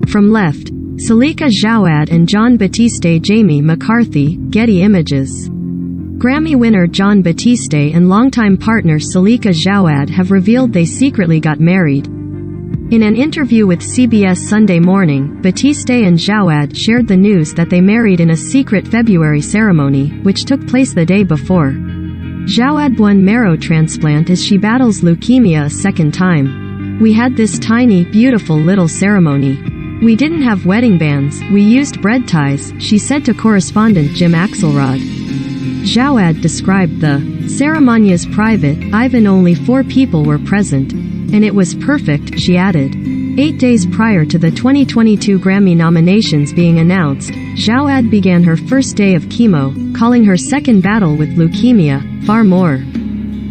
From left, Suleika Jaouad and Jon Batiste. Jamie McCarthy, Getty Images. Grammy winner Jon Batiste and longtime partner Suleika Jaouad have revealed they secretly got married. In an interview with CBS Sunday Morning, Batiste and Jaouad shared the news that they married in a secret February ceremony, which took place the day before. Jaouad won marrow transplant as she battles leukemia a second time. "We had this tiny, beautiful little ceremony. We didn't have wedding bands, we used bread ties," she said to correspondent Jim Axelrod. Jaouad described the ceremony as private. "Even only 4 people were present. And it was perfect," she added. 8 days prior to the 2022 Grammy nominations being announced, Jaouad began her first day of chemo, calling her second battle with leukemia far more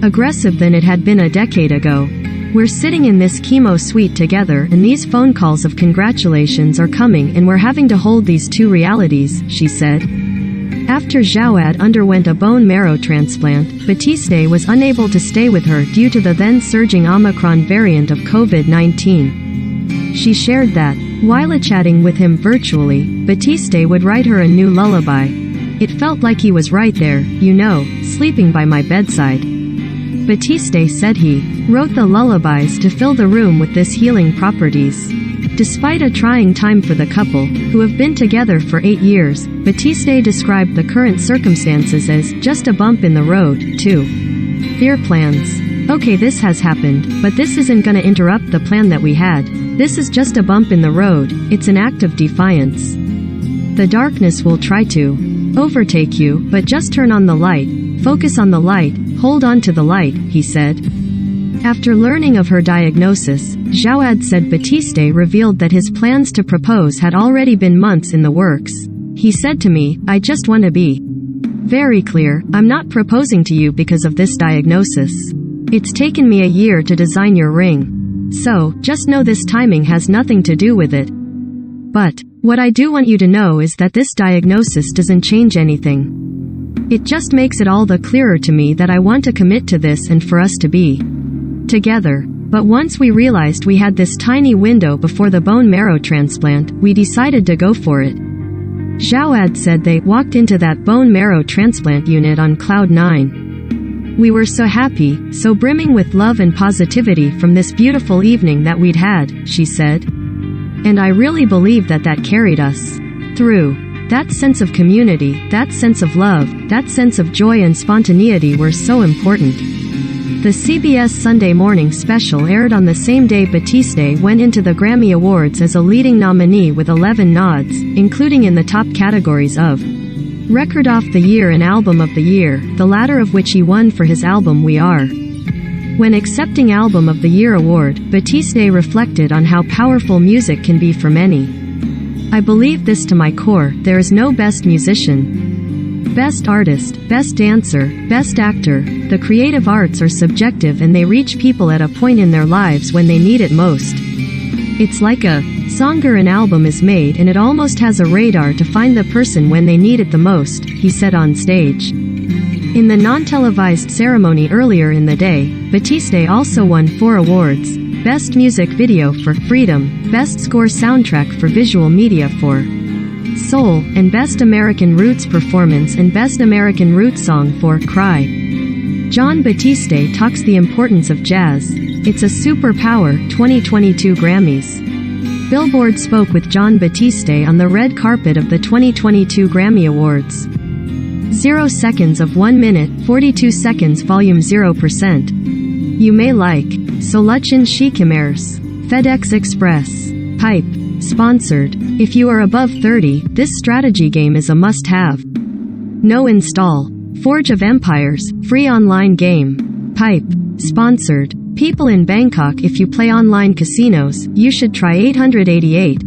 aggressive than it had been a decade ago. "We're sitting in this chemo suite together and these phone calls of congratulations are coming and we're having to hold these 2 realities," she said. After Jaouad underwent a bone marrow transplant, Batiste was unable to stay with her due to the then surging Omicron variant of COVID-19. She shared that, while chatting with him virtually, Batiste would write her a new lullaby. "It felt like he was right there, sleeping by my bedside." Batiste said he wrote the lullabies to fill the room with this healing properties. Despite a trying time for the couple, who have been together for 8 years, Batiste described the current circumstances as just a bump in the road, too. "Fear plans. Okay, this has happened, but this isn't gonna interrupt the plan that we had. This is just a bump in the road, it's an act of defiance. The darkness will try to overtake you, but just turn on the light, focus on the light, hold on to the light," he said. After learning of her diagnosis, Jaouad said Batiste revealed that his plans to propose had already been months in the works. "He said to me, I just want to be very clear, I'm not proposing to you because of this diagnosis. It's taken me a year to design your ring. So, just know this timing has nothing to do with it. But, what I do want you to know is that this diagnosis doesn't change anything. It just makes it all the clearer to me that I want to commit to this and for us to be together. But once we realized we had this tiny window before the bone marrow transplant, we decided to go for it." Jaouad said they walked into that bone marrow transplant unit on cloud 9. "We were so happy, so brimming with love and positivity from this beautiful evening that we'd had," she said. "And I really believe that carried us through. That sense of community, that sense of love, that sense of joy and spontaneity were so important." The CBS Sunday Morning special aired on the same day Batiste went into the Grammy Awards as a leading nominee with 11 nods, including in the top categories of Record of the Year and Album of the Year, the latter of which he won for his album We Are. When accepting Album of the Year award, Batiste reflected on how powerful music can be for many. "I believe this to my core, there is no best musician, best artist, best dancer, best actor. The creative arts are subjective and they reach people at a point in their lives when they need it most. It's like a song or an album is made and it almost has a radar to find the person when they need it the most," he said on stage. In the non-televised ceremony earlier in the day, Batiste also won 4 awards: Best Music Video for Freedom, Best Score Soundtrack for Visual Media for Soul, and Best American Roots Performance and Best American Roots Song for Cry. Jon Batiste talks the importance of jazz. It's a superpower. 2022 Grammys. Billboard spoke with Jon Batiste on the red carpet of the 2022 Grammy Awards. 0 seconds of 1 minute, 42 seconds volume 0%. You may like Solachin Shikimers. FedEx Express. Pipe. Sponsored. If you are above 30, this strategy game is a must-have. No install. Forge of Empires, free online game. Pipe. Sponsored. People in Bangkok, if you play online casinos, you should try 888.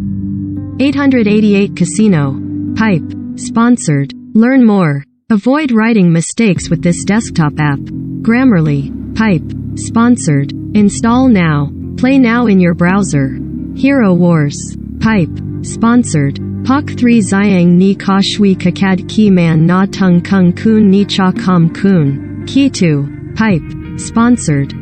888 Casino. Pipe. Sponsored. Learn more. Avoid writing mistakes with this desktop app. Grammarly. Pipe. Sponsored. Install now. Play now in your browser. Hero Wars. Pipe. Sponsored. Pak 3 Xiang Ni Ka Shui Kakad Ki Man Na Tung Kung Kun Ni Cha Kam Kun. Key 2. Pipe. Sponsored.